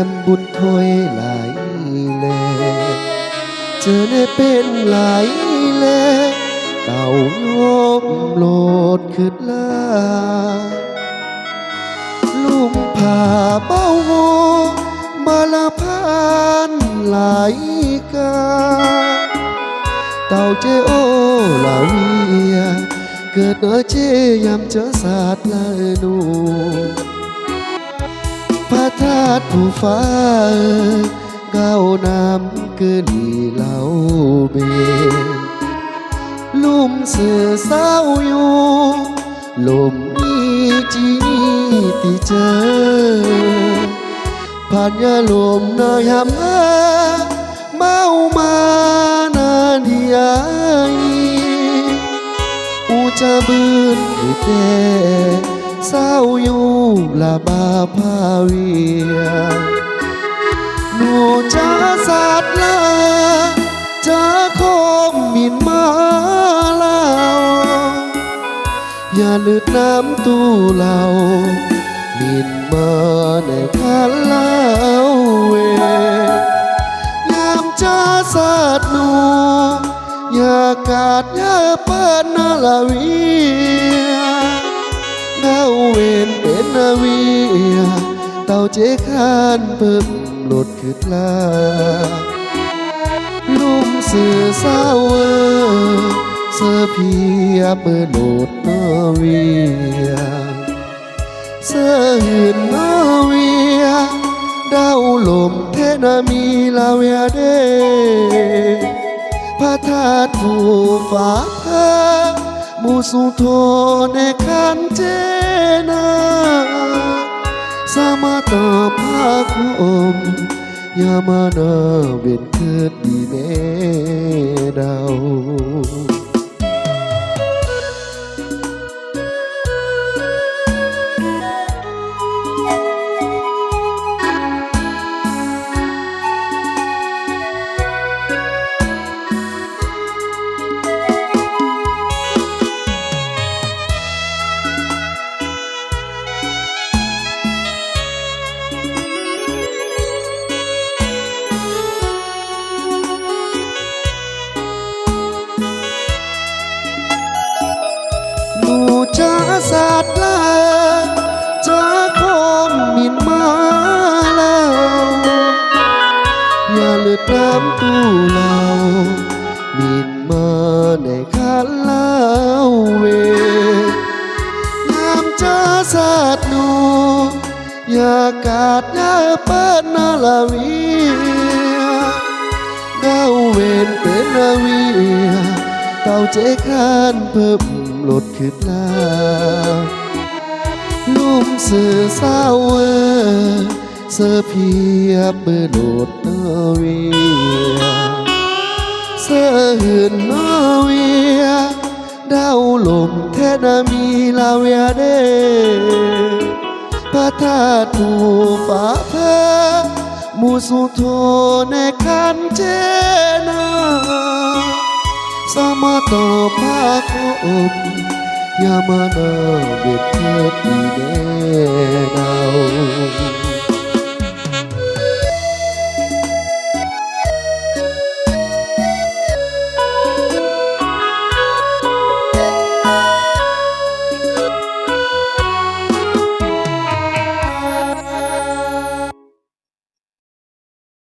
มบุญถอยหลายแลเจอได้เป็นหลายแลเต่ายกโลดขึ้นลาลุ่มผ่าเบ้าโหมาละพานหลายกาเต่าเจโอลาเวียเกิดเนอเจยามเจอศาสตร์ละนูพระธาตุผู้ฟ้าก้าวน้ำเกินเหล่าเบลุ่มเสือเศร้าอยู่ลมนี้จีติเจอผ่านยาลมนายหำเมามานาดียอูจะบืนอีเตเศร้าอยู่ละบาพาเวียนูจะสาดลาจะคมมินมาลาวอย่าลืดน้ำตู้เรามินมาในคันลาวเวยามจะสาดนูอย่ากาดอย่าเปิดนาลาเวียเงาเวนเป็นนาเวียเต่าเจคานเพิ่มหลุดขึ้นลาลุ่มเสือเศร้าเสือเพียเปิดหลุดนาเวียเสือหืนนาเวียดาวลมเทนามีลาเวียเดพระธาตุผู้ฟ้าเธอมูสุโธในคันเจนาสามาตาภาคมยามานาเวียนเกิดดีเมดาวจะสาดลาจะคมมินมาแล้วอย่าเลือดน้ำตู้เรามินมาในคันลาวเวยามจะสาดนูอย่ากาดอย่าเปิดนาลาเวียเงาเวนเป็นนาเวียเต่าเจคานเพิ่มหลุดขึ้นลาลุ่มเสือเศร้าเสือเพียบเบอร์หลุดนาเวียเสือหืนนาเวียดาวลมแทนามีลาเวียเดพระธาตุผู้ฟ้าเพอมูสุโธในคันเจนาสามาต่อภาคมยามานาเบียดเกิดดีแน่ดาว